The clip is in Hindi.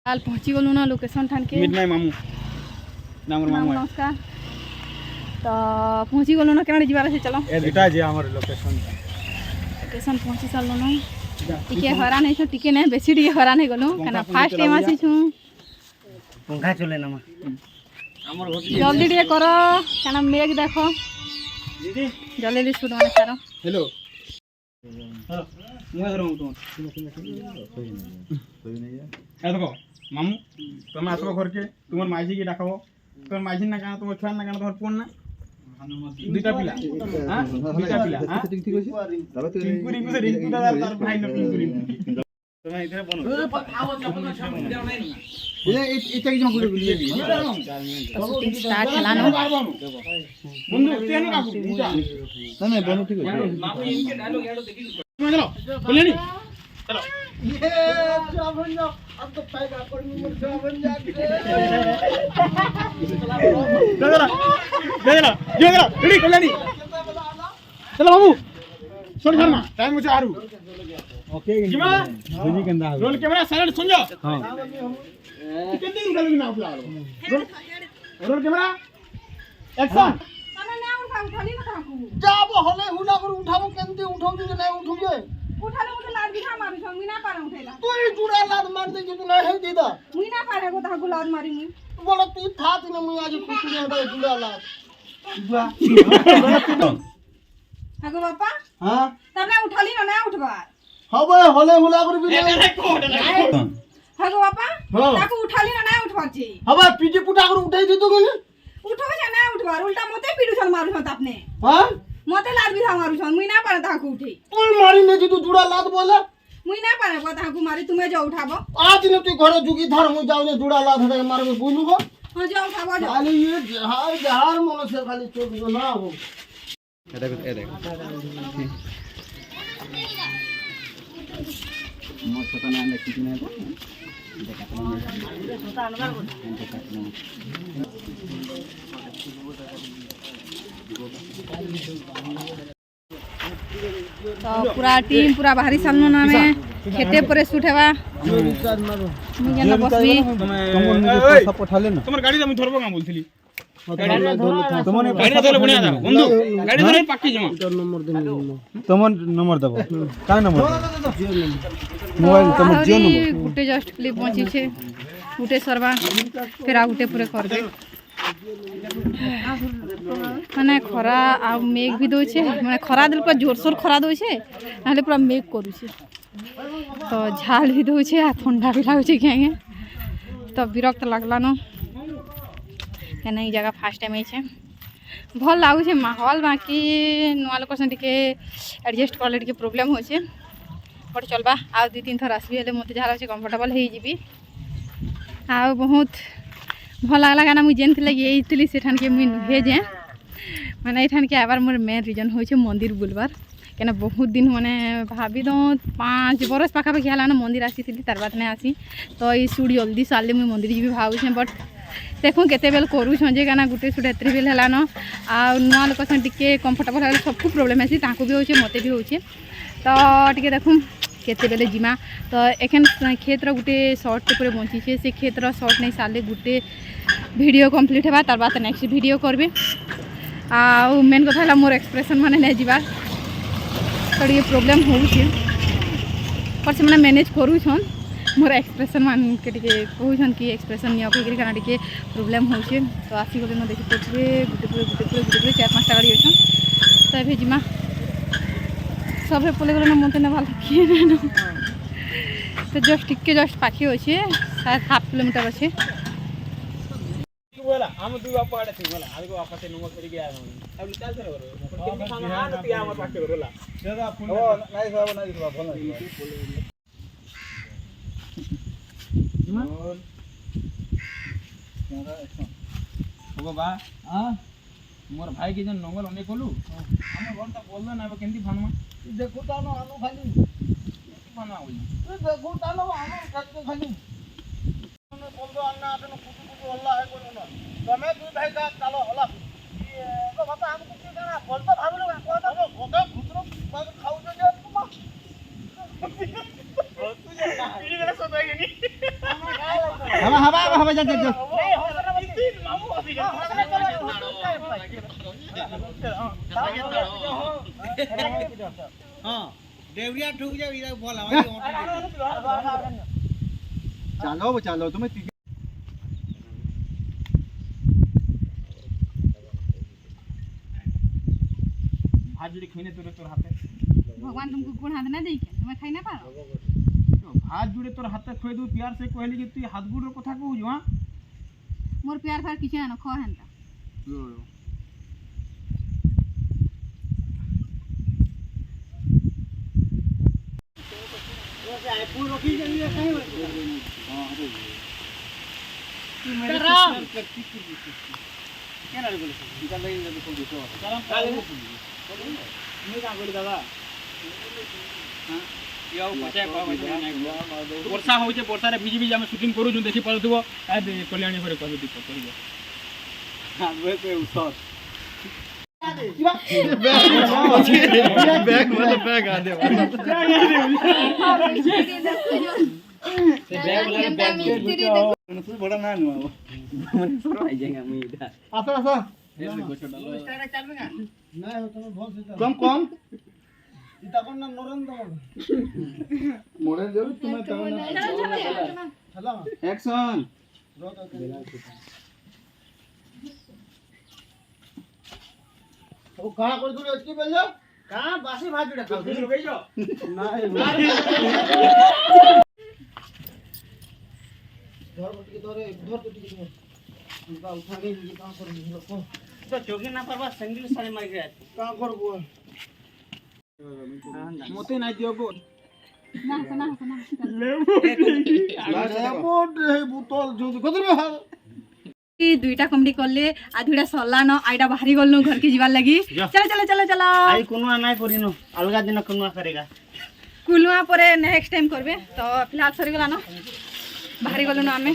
काल पहुँची गलु ना लोकेशन ठान के मिड नाइ मामू नामर मामू नमस्कार तो पहुँची गलु ना केना जिबार से चलो एटा जे हमर लोकेशन पहुँची साल ना टिके हरा नहीं छ टिके नहीं बेसी टिके हरा नहीं गलु कना फास्ट टाइम आसी छु पंखा चले ना हमर जल्दी टिके करो कना मेघ देखो दीदी जल्दी शूट माने करो हेलो मुझे धरो तुम ए देखो मामू तुम आसो घर के तुमर माइजी के डाकबो तुमर माइजी ना काना तुमर छुआ ना काना तुमर फोन ना दुईटा पिला हां दुईटा पिला हां ठीक ठीक होइसे तबे तो रिंकू से रिंकू दादा तार भाई न रिंकू तुम इधर बनो आवो चपल छम देव नहीं ये इतना की जमा गुली स्टार्ट हलानो बंधु तेन का ना ना बनो ठीक है मामू इनके डायलॉग याडो देखी चलो बोले नहीं चलो ये जावन जा अब तो पैगा पर मुर जावन जा जरा रेडी कल्याणी चलो बाबू सुन शर्मा टाइम मुझे आरू ओके जिमा बुझी केंदा रोल कैमरा साइलेंट सुन जाओ हां कितनी उठा लोगी ना उठा रोल कैमरा एक्शन जाबो हले हुना कर उठाबो केंती उठोगी कि नहीं उठोगे उठाले उठे लाद दिखा मारू छ मुई ना पारे उठेला तू जुड़ा लाद मार दे कि नहीं है दीदा मुई ना पारे को ता गुलाद मारी मुई बोला तू था तने मुई आज खुशी में दे जुड़ा लाद हागो बापा हां तबला उठाली ना उठबार हबे हले हुना कर भी नहीं हागो बापा ताको उठाली ना उठबार छी हबे पीटी पुटा कर उठाई दी तो गने उठो छ ना उठबार उल्टा मते पीडू छन मारू छ आपने हां मते लाद बिधा मारू छ मुई ना पारे ताको उठी तू मारी नहीं तू जुड़ा लाद बोले मुई ना पारे को ताको मारी तुमे जो उठाबो आज ने तू घर जुगी धर मुई जाऊ ने जुड़ा लाद है मार में बोलू को हां जाओ उठाबो जाओ खाली ये जहार मन से खाली चोक ना हो ए देख मो छोटा ना ने किसी ने तो पूरा टीम पूरा बाहरी सामनो ना में खेते परे शूट हेबा मुई जेना बसबी सब उठा ले ना तुमर गाड़ी हम धरबो का बोलथली तुमने गाड़ी धरे बढ़िया था बंधु गाड़ी धरे पक्की जमा तुमन नंबर दबो का नंबर मोबाइल तुम जियो नंबर गुटे जस्ट क्लिप पहुंची छे गुटे सरबा फिर आ गुटे पूरे करबे माने खरा आ मेघ भी दो छे माने खरा दिल पर जोर सोर खरा दो छे नाले पूरा मेघ करू छे तो झाल भी दो छे आ ठंडा भी लागो छे के तो विरक्त लागला न केना ई जगह फास्ट टाइम छे भल लागो छे माहौल बाकी नुआ लोक से टिके एडजस्ट करले टिके प्रॉब्लम हो छे बट चलबा आ दु तीन थर आसबी हेले मते जहा छे कंफर्टेबल हे जीबी आ बहुत भल लागला गाना मुझे जेन थिले यही से ठान के मुई नुहे जे माने एठान के आबार मोर मेन रीजन होय छे मंदिर बुलबार केना बहुत दिन माने भाभी दो 5 बरस पाखा पाखी हला ना मंदिर आसी थी तार बात ने आसी तो ई सूट जल्दी साले मुई मंदिर जीबी भाऊ छे बट देखो केते बेल करू छे गाना गुटे सूट एतरी बेल हला न आ नुआ लोक से टिके कंफर्टेबल हला सब प्रॉब्लम आसी ताको भी होय छे मते भी होय छे तो टिके देखू केते बेले जिमा तो एखन खेतर गुटे शॉर्ट पूरे बंची छे से खेतर शॉर्ट नहीं साले गुटे वीडियो कंप्लीट हेबा तार बाद नेक्स्ट वीडियो करबे आ मेन कथा है मोर एक्सप्रेशन माने नहीं जीवा तो ये प्रॉब्लम हो पर से मैंने मैनेज करू छन मोर एक्सप्रेशन मान के टिके कहू छन कि एक्सप्रेशन निया कहि काना टिके प्रॉब्लम हो छे तो आसी गले न देखि पछे गुटे 4-5 गाड़ी अछन तो एबे जिमा सब पले गले न मते न भाल किए न तो जस्ट टिके जस्ट पाखी होछे शायद 1/2 किलोमीटर अछि बोला हम दु बाप आड़े थी बोला आगो आपा से नंबर करी गया अब चल करे बरो केन खाना ना तिया हमर पाके बोला दादा फोन ओ नहीं साहब नहीं बाप बोला और मेरा एक्शन होगा बा हां मोर भाई के जन नंबर अने कोलू हम घर त बोललो ना केंती फानमा देखो ता न आनो खाली फाना होई देखो ता न आनो खाली खाली बोल दो अन्ना आते न कुछ अल्लाह है बोलो ना तमे दुई भाई का चलो हला ये तो बात हम कुछ ना बोल तो भाग लो को तो गोगा खुतरो बाग खाऊ जो तुम तू जे पीड़ी मेरा सो तो है नहीं हम गाय हवा हवा हवा जा जा हां देवरिया ठुक जाओ इधर बोला चालो चालो तुम्हें भात जोड़े खइने तोर हाथे भगवान तुमको गुण हाथ ना देई के तुम्हें खाई ना पारो भात जोड़े तोर हाथे खोई दू प्यार से कहली कि तू हाथ गुड़ कथा कहू जो हां मोर प्यार फार किछ ना खो हेंता आईफोन रखी जाइए कहीं हां क्या ना बोले निकाल ले देखो देखो काले नहीं का बोले दादा हां याओ पचाय पाव वर्षा होचे वर्षा रे भिजी भिजी हम शूटिंग करू जो देखि पड़तबो आ कल्याणी घरे कहबो दिक्कत करियो हां वे पे उसर बैग वाला बैग आ दे बड़ा ना नु आसा आसा कम कम तখন না নরেন্দ্র मोड़े दे तुम्हें तो चलो एक्शन वो कहां कर दूर की बोल जाओ कहां बासी भात जुड़ा खाओ दिस रुक जाओ ना धर के धर तो ठीक है उनका उठा के ये काम कर लोग तो चोगी ना परवा संगील साले मार के काम कर वो मोते ना दियो गो ना सुना सुना बोट है बोतल जो कदर में ई दुईटा कमडी करले आ दुईटा सरला न आइडा बाहरी गलनु घर के जीवार लगी चलो चलो चलो चलो आई कोनुआ नहीं करिनो अलगा दिन कोनुआ करेगा कुलुआ परे नेक्स्ट टाइम करबे तो फिलहाल सरी गला न बाहरी गलनु आमे